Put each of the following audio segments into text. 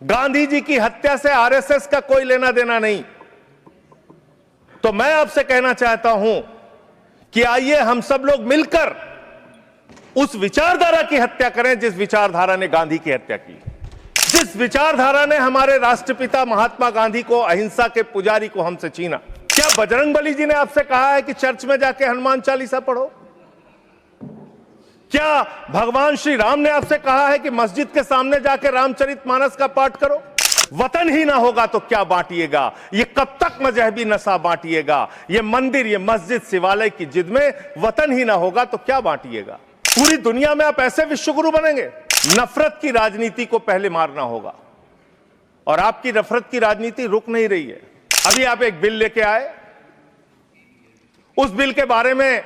गांधी जी की हत्या से आरएसएस का कोई लेना देना नहीं। तो मैं आपसे कहना चाहता हूं कि आइए हम सब लोग मिलकर उस विचारधारा की हत्या करें जिस विचारधारा ने गांधी की हत्या की, जिस विचारधारा ने हमारे राष्ट्रपिता महात्मा गांधी को, अहिंसा के पुजारी को हमसे छीना। क्या बजरंगबली जी ने आपसे कहा है कि चर्च में जाके हनुमान चालीसा पढ़ो? क्या भगवान श्री राम ने आपसे कहा है कि मस्जिद के सामने जाके रामचरितमानस का पाठ करो? वतन ही ना होगा तो क्या बांटिएगा? ये कब तक मजहबी नशा बांटिएगा? ये मंदिर, ये मस्जिद, शिवालय की जिद में वतन ही ना होगा तो क्या बांटिएगा? पूरी दुनिया में आप ऐसे विश्वगुरु बनेंगे? नफरत की राजनीति को पहले मारना होगा और आपकी नफरत की राजनीति रुक नहीं रही है। अभी आप एक बिल लेके आए, उस बिल के बारे में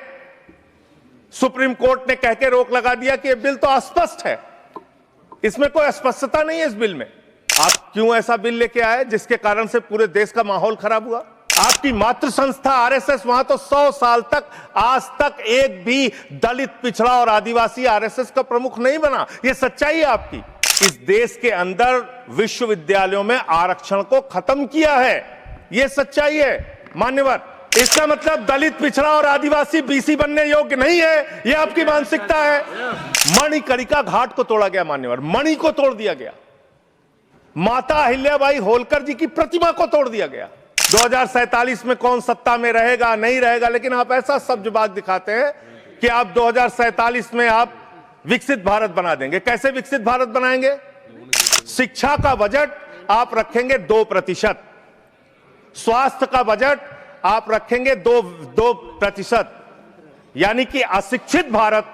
सुप्रीम कोर्ट ने कह के रोक लगा दिया कि यह बिल तो अस्पष्ट है, इसमें कोई स्पष्टता नहीं है इस बिल में। आप क्यों ऐसा बिल लेके आए जिसके कारण से पूरे देश का माहौल खराब हुआ? आपकी मातृ संस्था आरएसएस, वहां तो 100 साल तक आज तक एक भी दलित, पिछड़ा और आदिवासी आरएसएस का प्रमुख नहीं बना। यह सच्चाई है आपकी। इस देश के अंदर विश्वविद्यालयों में आरक्षण को खत्म किया है, यह सच्चाई है मान्यवर। इसका मतलब दलित, पिछड़ा और आदिवासी बीसी बनने योग्य नहीं है, यह आपकी मानसिकता है। मणिकर्णिका घाट को तोड़ा गया मान्यवर, मणि को तोड़ दिया गया, माता अहिल्याबाई होलकर जी की प्रतिमा को तोड़ दिया गया। 2047 में कौन सत्ता में रहेगा नहीं रहेगा, लेकिन आप ऐसा सब्जबाग दिखाते हैं कि आप 2047 में आप विकसित भारत बना देंगे। कैसे विकसित भारत बनाएंगे? शिक्षा का बजट आप रखेंगे 2%, स्वास्थ्य का बजट आप रखेंगे 2%, यानी कि अशिक्षित भारत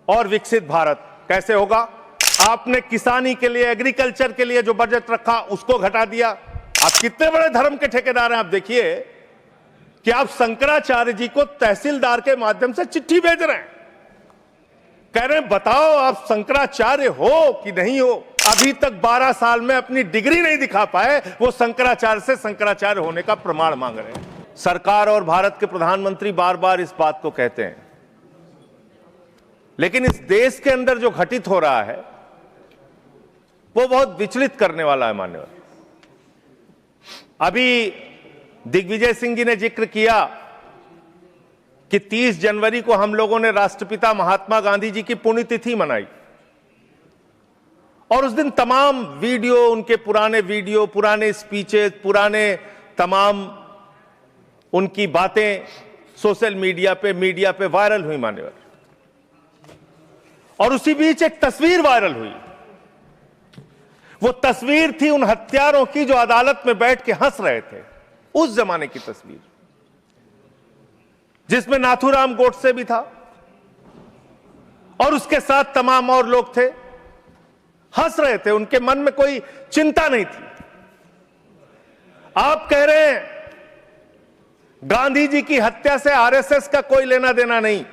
और विकसित भारत कैसे होगा? आपने किसानी के लिए, एग्रीकल्चर के लिए जो बजट रखा उसको घटा दिया। आप कितने बड़े धर्म के ठेकेदार हैं? आप देखिए कि आप शंकराचार्य जी को तहसीलदार के माध्यम से चिट्ठी भेज रहे हैं, कह रहे हैं बताओ आप शंकराचार्य हो कि नहीं हो। अभी तक 12 साल में अपनी डिग्री नहीं दिखा पाए, वो शंकराचार्य से शंकराचार्य होने का प्रमाण मांग रहे हैं। सरकार और भारत के प्रधानमंत्री बार बार इस बात को कहते हैं, लेकिन इस देश के अंदर जो घटित हो रहा है वो बहुत विचलित करने वाला है मान्यवर। अभी दिग्विजय सिंह जी ने जिक्र किया कि 30 जनवरी को हम लोगों ने राष्ट्रपिता महात्मा गांधी जी की पुण्यतिथि मनाई और उस दिन तमाम वीडियो, उनके पुराने वीडियो, पुराने स्पीचेस, पुराने तमाम उनकी बातें सोशल मीडिया पे वायरल हुई मान्यवर। और उसी बीच एक तस्वीर वायरल हुई। वो तस्वीर थी उन हत्यारों की जो अदालत में बैठ के हंस रहे थे, उस जमाने की तस्वीर, जिसमें नाथूराम गोडसे भी था और उसके साथ तमाम और लोग थे, हंस रहे थे, उनके मन में कोई चिंता नहीं थी। आप कह रहे हैं गांधी जी की हत्या से आरएसएस का कोई लेना देना नहीं।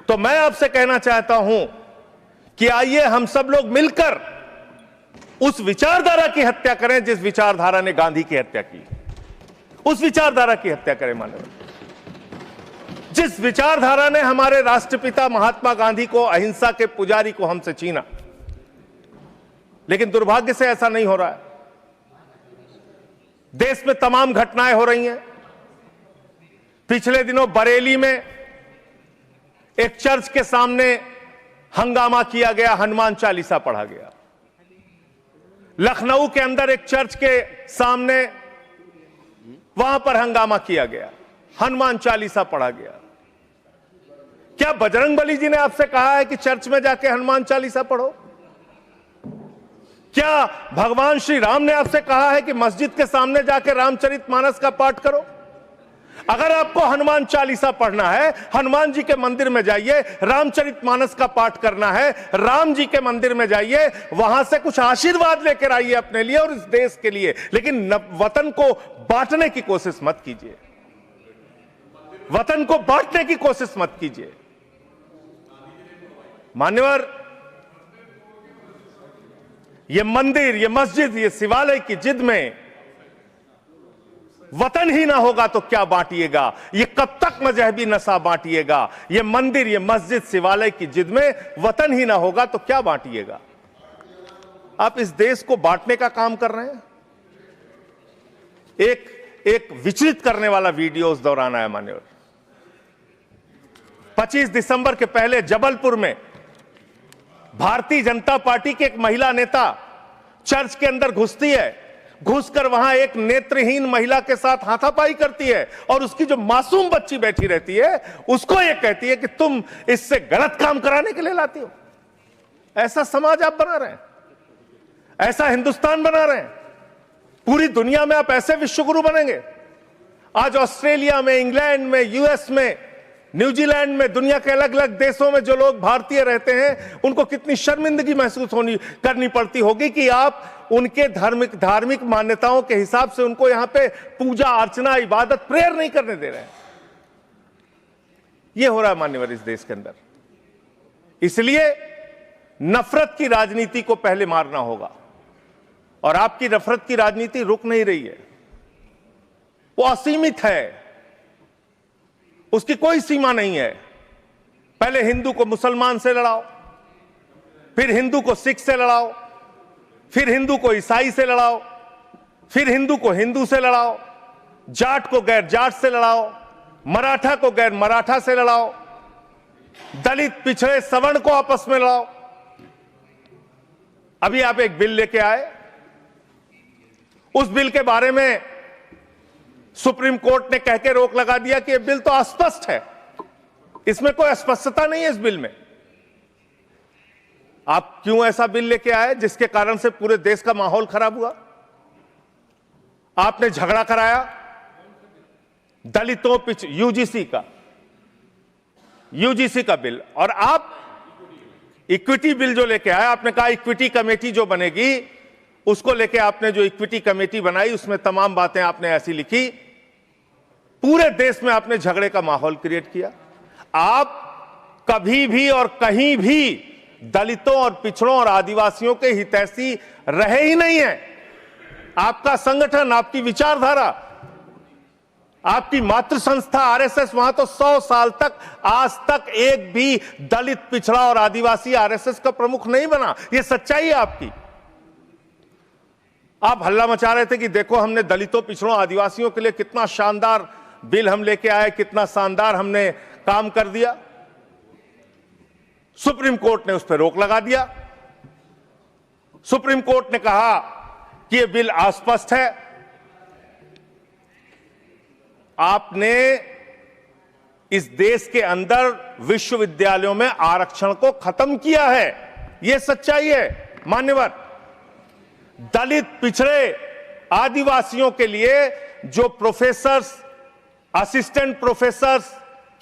तो मैं आपसे कहना चाहता हूं कि आइए हम सब लोग मिलकर उस विचारधारा की हत्या करें जिस विचारधारा ने गांधी की हत्या की, उस विचारधारा की हत्या करें मानव, जिस विचारधारा ने हमारे राष्ट्रपिता महात्मा गांधी को, अहिंसा के पुजारी को हमसे छीना। लेकिन दुर्भाग्य से ऐसा नहीं हो रहा है। देश में तमाम घटनाएं हो रही हैं। पिछले दिनों बरेली में एक चर्च के सामने हंगामा किया गया, हनुमान चालीसा पढ़ा गया। लखनऊ के अंदर एक चर्च के सामने, वहां पर हंगामा किया गया, हनुमान चालीसा पढ़ा गया। क्या बजरंगबली जी ने आपसे कहा है कि चर्च में जाके हनुमान चालीसा पढ़ो? क्या भगवान श्री राम ने आपसे कहा है कि मस्जिद के सामने जाके रामचरितमानस का पाठ करो? अगर आपको हनुमान चालीसा पढ़ना है, हनुमान जी के मंदिर में जाइए, रामचरितमानस का पाठ करना है, राम जी के मंदिर में जाइए, वहां से कुछ आशीर्वाद लेकर आइए अपने लिए और इस देश के लिए। लेकिन वतन को बांटने की कोशिश मत कीजिए, वतन को बांटने की कोशिश मत कीजिए मान्यवर। ये मंदिर, ये मस्जिद, ये शिवालय की जिद में वतन ही ना होगा तो क्या बांटिएगा? ये कब तक मजहबी नशा बांटिएगा? ये मंदिर, ये मस्जिद, शिवालय की जिद में वतन ही ना होगा तो क्या बांटिएगा? आप इस देश को बांटने का काम कर रहे हैं। एक विचलित करने वाला वीडियो उस दौरान आया मान्यवर। 25 दिसंबर के पहले जबलपुर में भारतीय जनता पार्टी की एक महिला नेता चर्च के अंदर घुसती है, घुसकर वहां एक नेत्रहीन महिला के साथ हाथापाई करती है और उसकी जो मासूम बच्ची बैठी रहती है उसको ये कहती है कि तुम इससे गलत काम कराने के लिए लाती हो। ऐसा समाज आप बना रहे हैं, ऐसा हिंदुस्तान बना रहे हैं। पूरी दुनिया में आप ऐसे विश्वगुरु बनेंगे। आज ऑस्ट्रेलिया में, इंग्लैंड में, यूएस में, न्यूजीलैंड में, दुनिया के अलग अलग देशों में जो लोग भारतीय रहते हैं उनको कितनी शर्मिंदगी महसूस करनी पड़ती होगी कि आप उनके धार्मिक मान्यताओं के हिसाब से उनको यहां पे पूजा अर्चना, इबादत, प्रेयर नहीं करने दे रहे हैं। यह हो रहा है मान्यवर इस देश के अंदर। इसलिए नफरत की राजनीति को पहले मारना होगा और आपकी नफरत की राजनीति रुक नहीं रही है, वो असीमित है, उसकी कोई सीमा नहीं है। पहले हिंदू को मुसलमान से लड़ाओ, फिर हिंदू को सिख से लड़ाओ, फिर हिंदू को ईसाई से लड़ाओ, फिर हिंदू को हिंदू से लड़ाओ, जाट को गैर जाट से लड़ाओ, मराठा को गैर मराठा से लड़ाओ, दलित पिछड़े सवर्ण को आपस में लड़ाओ। अभी आप एक बिल लेके आए, उस बिल के बारे में सुप्रीम कोर्ट ने कह के रोक लगा दिया कि यह बिल तो अस्पष्ट है, इसमें कोई स्पष्टता नहीं है इस बिल में। आप क्यों ऐसा बिल लेके आए जिसके कारण से पूरे देश का माहौल खराब हुआ? आपने झगड़ा कराया दलितों यूजीसी का बिल, और आप इक्विटी बिल जो लेके आए, आपने कहा इक्विटी कमेटी जो बनेगी उसको लेके आपने जो इक्विटी कमेटी बनाई उसमें तमाम बातें आपने ऐसी लिखी, पूरे देश में आपने झगड़े का माहौल क्रिएट किया। आप कभी भी और कहीं भी दलितों और पिछड़ों और आदिवासियों के हितैषी रहे ही नहीं है। आपका संगठन, आपकी विचारधारा, आपकी मातृ संस्था आरएसएस, वहां तो 100 साल तक आज तक एक भी दलित, पिछड़ा और आदिवासी आरएसएस का प्रमुख नहीं बना। यह सच्चाई है आपकी। आप हल्ला मचा रहे थे कि देखो हमने दलितों, पिछड़ों, आदिवासियों के लिए कितना शानदार बिल हम लेके आए, कितना शानदार हमने काम कर दिया। सुप्रीम कोर्ट ने उस पर रोक लगा दिया। सुप्रीम कोर्ट ने कहा कि यह बिल अस्पष्ट है। आपने इस देश के अंदर विश्वविद्यालयों में आरक्षण को खत्म किया है, यह सच्चाई है मान्यवर। दलित, पिछड़े, आदिवासियों के लिए जो प्रोफेसर्स, असिस्टेंट प्रोफेसर्स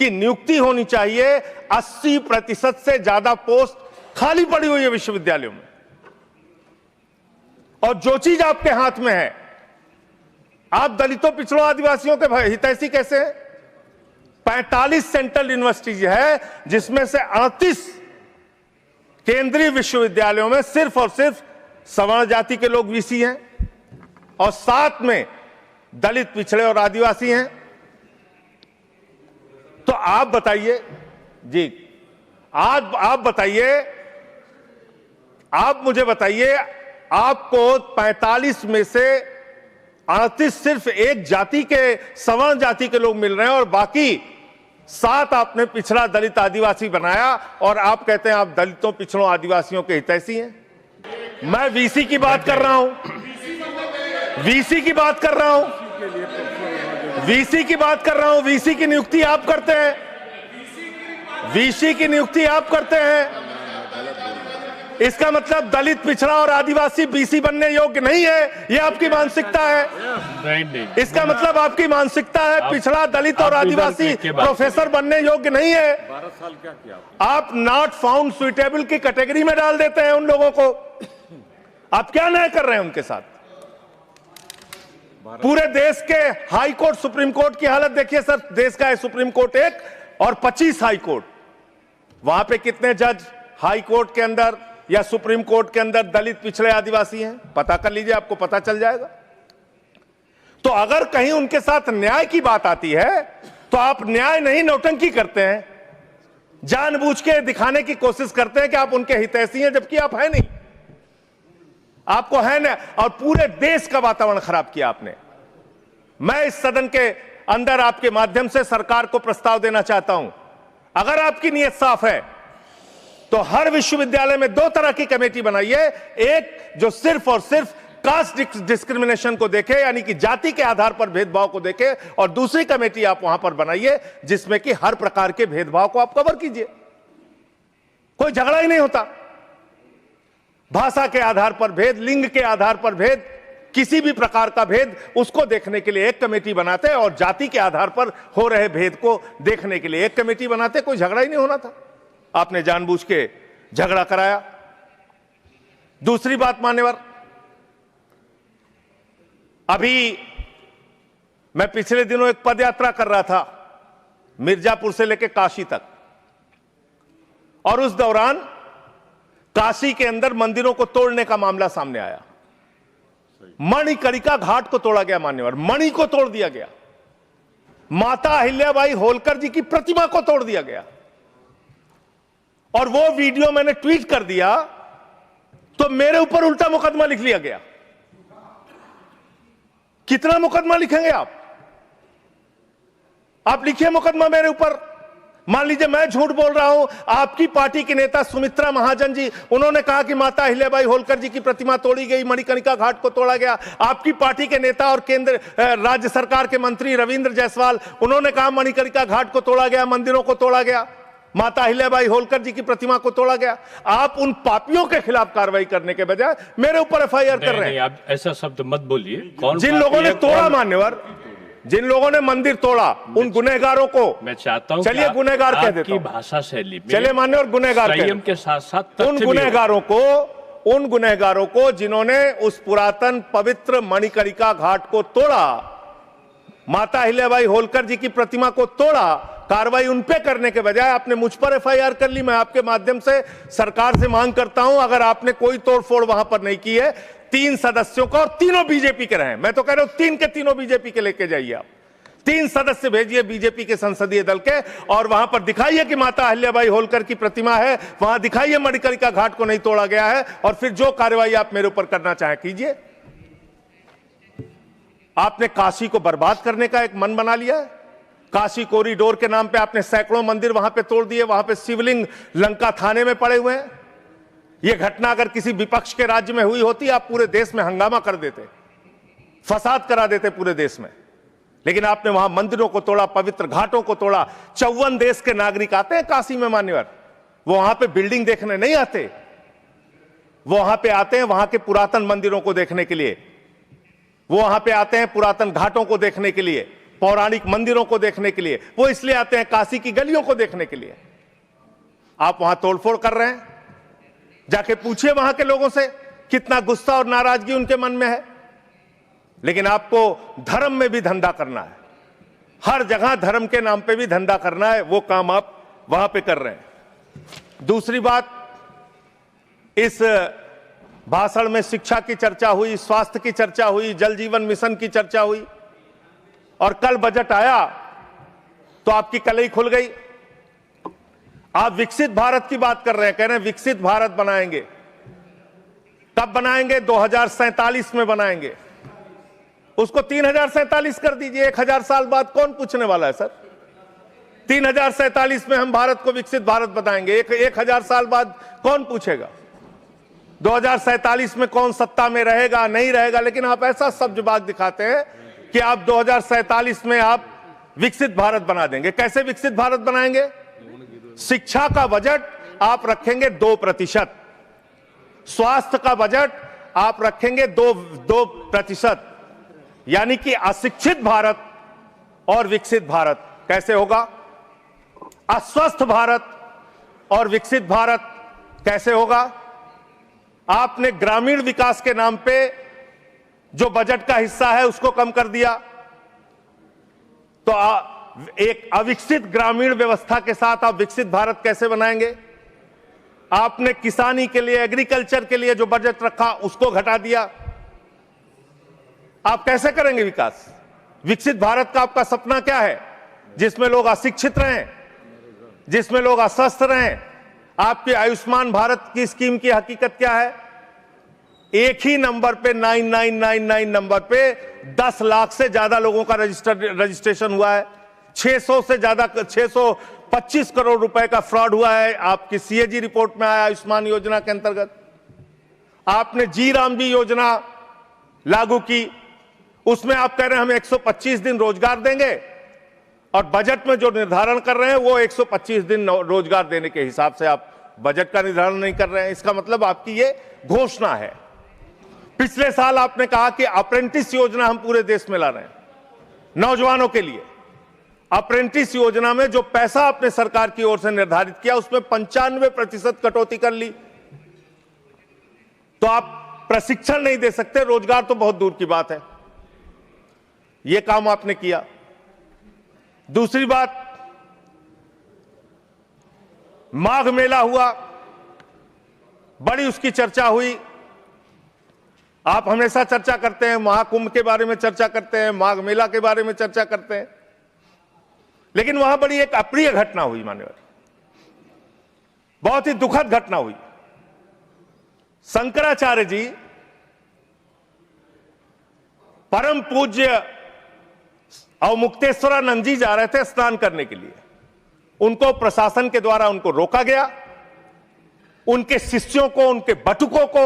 की नियुक्ति होनी चाहिए, 80% से ज्यादा पोस्ट खाली पड़ी हुई है विश्वविद्यालयों में। और जो चीज आपके हाथ में है, आप दलितों, पिछड़ों, आदिवासियों के हितैषी कैसे हैं? 45 सेंट्रल यूनिवर्सिटीज है जिसमें से 38 केंद्रीय विश्वविद्यालयों में सिर्फ और सिर्फ सवर्ण जाति के लोग वीसी हैं और 7 में दलित, पिछड़े और आदिवासी हैं। तो आप बताइए जी, आज आप बताइए, आप मुझे बताइए, आपको 45 में से 38 सिर्फ एक जाति के, सवर्ण जाति के लोग मिल रहे हैं और बाकी 7 आपने पिछड़ा, दलित, आदिवासी बनाया और आप कहते हैं आप दलितों, पिछड़ों, आदिवासियों के हितैषी हैं। मैं वीसी की बात कर रहा हूं, वीसी की बात कर रहा हूं, वीसी की बात कर रहा हूं। वीसी की नियुक्ति आप करते हैं, वीसी की नियुक्ति आप करते हैं। इसका मतलब दलित, पिछड़ा और आदिवासी बीसी बनने योग्य नहीं है, यह आपकी मानसिकता है। इसका मतलब आपकी मानसिकता है पिछड़ा, दलित और आदिवासी प्रोफेसर बनने योग्य नहीं है। 12 साल क्या किया आप नॉट फाउंड सुइटेबल की कैटेगरी में डाल देते हैं उन लोगों को। आप क्या न्याय कर रहे हैं उनके साथ? पूरे देश के हाई कोर्ट, सुप्रीम कोर्ट की हालत देखिए सर। देश का है सुप्रीम कोर्ट 1 और 25 हाई कोर्ट। वहां पे कितने जज हाई कोर्ट के अंदर या सुप्रीम कोर्ट के अंदर दलित, पिछड़े, आदिवासी हैं? पता कर लीजिए, आपको पता चल जाएगा। तो अगर कहीं उनके साथ न्याय की बात आती है तो आप न्याय नहीं, नौटंकी करते हैं, जानबूझ के दिखाने की कोशिश करते हैं कि आप उनके हितैषी हैं, जबकि आप हैं नहीं। आपको है ना, और पूरे देश का वातावरण खराब किया आपने। मैं इस सदन के अंदर आपके माध्यम से सरकार को प्रस्ताव देना चाहता हूं, अगर आपकी नीयत साफ है तो हर विश्वविद्यालय में दो तरह की कमेटी बनाइए, एक जो सिर्फ और सिर्फ कास्ट डिस्क्रिमिनेशन को देखे, यानी कि जाति के आधार पर भेदभाव को देखे, और दूसरी कमेटी आप वहां पर बनाइए जिसमें कि हर प्रकार के भेदभाव को आप कवर कीजिए। कोई झगड़ा ही नहीं होता। भाषा के आधार पर भेद, लिंग के आधार पर भेद, किसी भी प्रकार का भेद, उसको देखने के लिए एक कमेटी बनाते, और जाति के आधार पर हो रहे भेद को देखने के लिए एक कमेटी बनाते। कोई झगड़ा ही नहीं होना था। आपने जानबूझ के झगड़ा कराया। दूसरी बात मान्यवर, अभी मैं पिछले दिनों एक पदयात्रा कर रहा था मिर्जापुर से लेकर काशी तक, और उस दौरान काशी के अंदर मंदिरों को तोड़ने का मामला सामने आया। मणिकर्णिका घाट को तोड़ा गया मान्यवर, मणि को तोड़ दिया गया, माता अहिल्याबाई होलकर जी की प्रतिमा को तोड़ दिया गया, और वो वीडियो मैंने ट्वीट कर दिया तो मेरे ऊपर उल्टा मुकदमा लिख लिया गया। कितना मुकदमा लिखेंगे आप लिखिए मुकदमा मेरे ऊपर। मान लीजिए मैं झूठ बोल रहा हूं, आपकी पार्टी के नेता सुमित्रा महाजन जी, उन्होंने कहा कि माता अहिल्याबाई होलकर जी की प्रतिमा तोड़ी गई, मणिकर्णिका घाट को तोड़ा गया। आपकी पार्टी के नेता और केंद्र राज्य सरकार के मंत्री रविंद्र जायसवाल, उन्होंने कहा मणिकर्णिका घाट को तोड़ा गया, मंदिरों को तोड़ा गया, माता अहिल्याबाई होलकर जी की प्रतिमा को तोड़ा गया। आप उन पापियों के खिलाफ कार्रवाई करने के बजाय मेरे ऊपर एफआईआर कर रहे हैं। आप ऐसा शब्द मत बोलिए। कौन जिन लोगों ने तोड़ा मान्यवर, जिन लोगों ने मंदिर तोड़ा, उन गुनहगारों को मैं चाहता हूं, चलिए गुनहगार कह देता हूं, भाषा शैली चलिए मान्यवर गुनहगार संयम के साथ साथ उन गुनहगारों को जिन्होंने उस पुरातन पवित्र मणिकर्णिका घाट को तोड़ा, माता अहिल्याबाई होलकर जी की प्रतिमा को तोड़ा, कार्रवाई उन पे करने के बजाय आपने मुझ पर एफआईआर कर ली। मैं आपके माध्यम से सरकार से मांग करता हूं, अगर आपने कोई तोड़फोड़ वहां पर नहीं की है, 3 सदस्यों का, और तीनों बीजेपी के रहे, मैं तो कह रहा हूं 3 के तीनों बीजेपी के लेके जाइए आप। 3 सदस्य भेजिए बीजेपी के संसदीय दल के, और वहां पर दिखाइए कि माता अहिल्याबाई होलकर की प्रतिमा है, वहां दिखाइए मणिकर्णिका घाट को नहीं तोड़ा गया है, और फिर जो कार्रवाई आप मेरे ऊपर करना चाहें कीजिए। आपने काशी को बर्बाद करने का एक मन बना लिया है। काशी कॉरिडोर के नाम पे आपने सैकड़ों मंदिर वहां पे तोड़ दिए, वहां पे शिवलिंग लंका थाने में पड़े हुए हैं। यह घटना अगर किसी विपक्ष के राज्य में हुई होती, आप पूरे देश में हंगामा कर देते, फसाद करा देते पूरे देश में। लेकिन आपने वहां मंदिरों को तोड़ा, पवित्र घाटों को तोड़ा। 54 देश के नागरिक आते हैं काशी में मान्यवर, वो वहां पे बिल्डिंग देखने नहीं आते, वो वहां पे आते हैं वहां के पुरातन मंदिरों को देखने के लिए, वो वहां पे आते हैं पुरातन घाटों को देखने के लिए, पौराणिक मंदिरों को देखने के लिए, वो इसलिए आते हैं काशी की गलियों को देखने के लिए। आप वहां तोड़फोड़ कर रहे हैं। जाके पूछिए वहां के लोगों से कितना गुस्सा और नाराजगी उनके मन में है। लेकिन आपको धर्म में भी धंधा करना है, हर जगह धर्म के नाम पे भी धंधा करना है, वो काम आप वहां पे कर रहे हैं। दूसरी बात, इस भाषण में शिक्षा की चर्चा हुई, स्वास्थ्य की चर्चा हुई, जल जीवन मिशन की चर्चा हुई, और कल बजट आया तो आपकी कलई खुल गई। आप विकसित भारत की बात कर रहे हैं, कह रहे हैं विकसित भारत बनाएंगे। कब बनाएंगे? 2047 में बनाएंगे। उसको 3047 कर दीजिए। 1000 साल बाद कौन पूछने वाला है सर? 3047 में हम भारत को विकसित भारत बताएंगे, 1000 साल बाद कौन पूछेगा? 2047 में कौन सत्ता में रहेगा नहीं रहेगा, लेकिन आप ऐसा सब्जबाग दिखाते हैं कि आप 2047 में आप विकसित भारत बना देंगे। कैसे विकसित भारत बनाएंगे? शिक्षा का बजट आप रखेंगे 2%, स्वास्थ्य का बजट आप रखेंगे 2%, यानी कि अशिक्षित भारत और विकसित भारत कैसे होगा? अस्वस्थ भारत और विकसित भारत कैसे होगा? आपने ग्रामीण विकास के नाम पे जो बजट का हिस्सा है उसको कम कर दिया, तो एक अविकसित ग्रामीण व्यवस्था के साथ आप विकसित भारत कैसे बनाएंगे? आपने किसानी के लिए, एग्रीकल्चर के लिए जो बजट रखा उसको घटा दिया। आप कैसे करेंगे विकास? विकसित भारत का आपका सपना क्या है? जिसमें लोग अशिक्षित रहें, जिसमें लोग अस्वस्थ रहें। आपकी आयुष्मान भारत की स्कीम की हकीकत क्या है? एक ही नंबर पे 9999 नंबर पे 10 लाख से ज्यादा लोगों का रजिस्ट्रेशन हुआ है। 600 से ज्यादा 625 करोड़ रुपए का फ्रॉड हुआ है। आपकी सीएजी रिपोर्ट में आया आयुष्मान योजना के अंतर्गत। आपने जी राम जी योजना लागू की, उसमें आप कह रहे हैं हम 125 दिन रोजगार देंगे, और बजट में जो निर्धारण कर रहे हैं वो 125 दिन रोजगार देने के हिसाब से आप बजट का निर्धारण नहीं कर रहे हैं। इसका मतलब आपकी ये घोषणा है। पिछले साल आपने कहा कि अप्रेंटिस योजना हम पूरे देश में ला रहे हैं नौजवानों के लिए। अप्रेंटिस योजना में जो पैसा आपने सरकार की ओर से निर्धारित किया उसमें 95% कटौती कर ली। तो आप प्रशिक्षण नहीं दे सकते, रोजगार तो बहुत दूर की बात है। यह काम आपने किया। दूसरी बात, माघ मेला हुआ, बड़ी उसकी चर्चा हुई। आप हमेशा चर्चा करते हैं, महाकुंभ के बारे में चर्चा करते हैं, माघ मेला के बारे में चर्चा करते हैं, लेकिन वहां बड़ी एक अप्रिय घटना हुई मान्यवर, बहुत ही दुखद घटना हुई। शंकराचार्य जी परम पूज्य अवमुक्तेश्वरानंद जी जा रहे थे स्नान करने के लिए। उनको प्रशासन के द्वारा उनको रोका गया। उनके शिष्यों को, उनके बटुकों को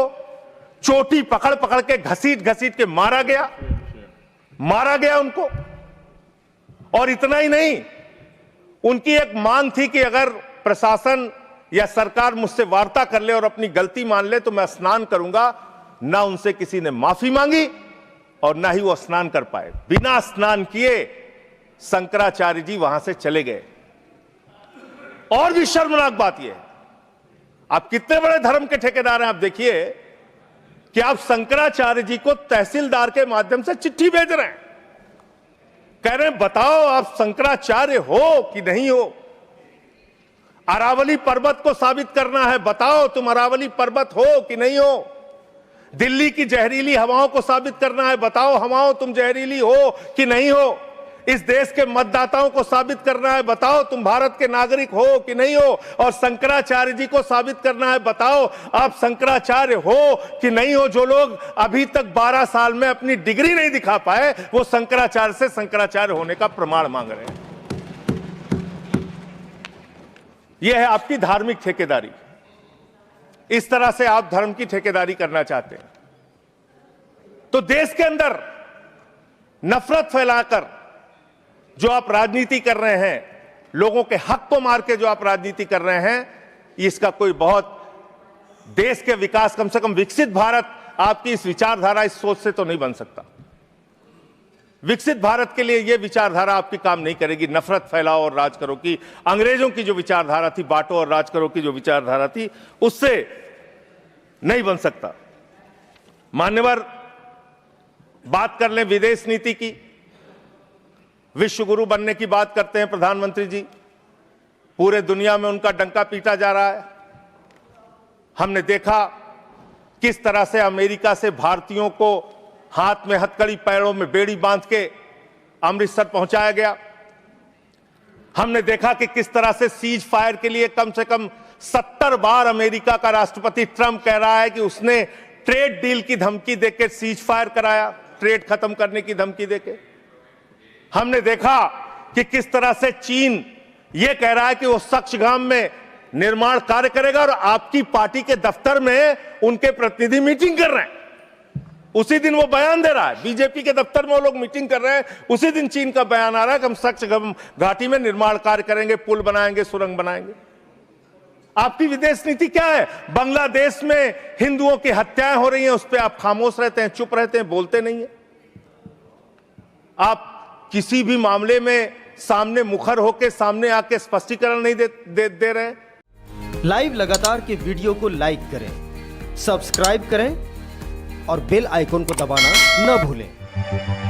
चोटी पकड़ पकड़ के घसीट घसीट के मारा गया उनको। और इतना ही नहीं, उनकी एक मांग थी कि अगर प्रशासन या सरकार मुझसे वार्ता कर ले और अपनी गलती मान ले तो मैं स्नान करूंगा। ना उनसे किसी ने माफी मांगी और ना ही वो स्नान कर पाए। बिना स्नान किए शंकराचार्य जी वहां से चले गए। और भी शर्मनाक बात यह है, आप कितने बड़े धर्म के ठेकेदार हैं। आप देखिए कि आप शंकराचार्य जी को तहसीलदार के माध्यम से चिट्ठी भेज रहे हैं, कह रहे हैं बताओ आप शंकराचार्य हो कि नहीं हो। अरावली पर्वत को साबित करना है, बताओ तुम अरावली पर्वत हो कि नहीं हो। दिल्ली की जहरीली हवाओं को साबित करना है, बताओ हवाओं तुम जहरीली हो कि नहीं हो। इस देश के मतदाताओं को साबित करना है, बताओ तुम भारत के नागरिक हो कि नहीं हो। और शंकराचार्य जी को साबित करना है, बताओ आप शंकराचार्य हो कि नहीं हो। जो लोग अभी तक 12 साल में अपनी डिग्री नहीं दिखा पाए, वो शंकराचार्य से शंकराचार्य होने का प्रमाण मांग रहे हैं। यह है आपकी धार्मिक ठेकेदारी। इस तरह से आप धर्म की ठेकेदारी करना चाहते हैं तो देश के अंदर नफरत फैलाकर जो आप राजनीति कर रहे हैं, लोगों के हक को मार के जो आप राजनीति कर रहे हैं, इसका कोई बहुत देश के विकास, कम से कम विकसित भारत आपकी इस विचारधारा, इस सोच से तो नहीं बन सकता। विकसित भारत के लिए यह विचारधारा आपकी काम नहीं करेगी। नफरत फैलाओ और राज करो की, अंग्रेजों की जो विचारधारा थी, बांटो और राज करो की जो विचारधारा थी, उससे नहीं बन सकता। मान्यवर, बात कर लें विदेश नीति की। विश्व गुरु बनने की बात करते हैं प्रधानमंत्री जी, पूरे दुनिया में उनका डंका पीटा जा रहा है। हमने देखा किस तरह से अमेरिका से भारतीयों को हाथ में हथकड़ी, पैरों में बेड़ी बांध के अमृतसर पहुंचाया गया। हमने देखा कि किस तरह से सीज फायर के लिए कम से कम 70 बार अमेरिका का राष्ट्रपति ट्रंप कह रहा है कि उसने ट्रेड डील की धमकी देकर सीज फायर कराया, ट्रेड खत्म करने की धमकी देके। हमने देखा कि किस तरह से चीन यह कह रहा है कि वो सक्सगाम में निर्माण कार्य करेगा और आपकी पार्टी के दफ्तर में उनके प्रतिनिधि मीटिंग कर रहे हैं। उसी दिन वो बयान दे रहा है, बीजेपी के दफ्तर में वो लोग मीटिंग कर रहे हैं, उसी दिन चीन का बयान आ रहा है कि हम सक्सगाम घाटी में निर्माण कार्य करेंगे, पुल बनाएंगे, सुरंग बनाएंगे। आपकी विदेश नीति क्या है? बांग्लादेश में हिंदुओं की हत्याएं हो रही हैं, उस पर आप खामोश रहते हैं, चुप रहते हैं, बोलते नहीं है। आप किसी भी मामले में सामने मुखर होकर सामने आके स्पष्टीकरण नहीं दे रहे हैं। लाइव लगातार के वीडियो को लाइक करें, सब्सक्राइब करें और बेल आइकन को दबाना न भूलें।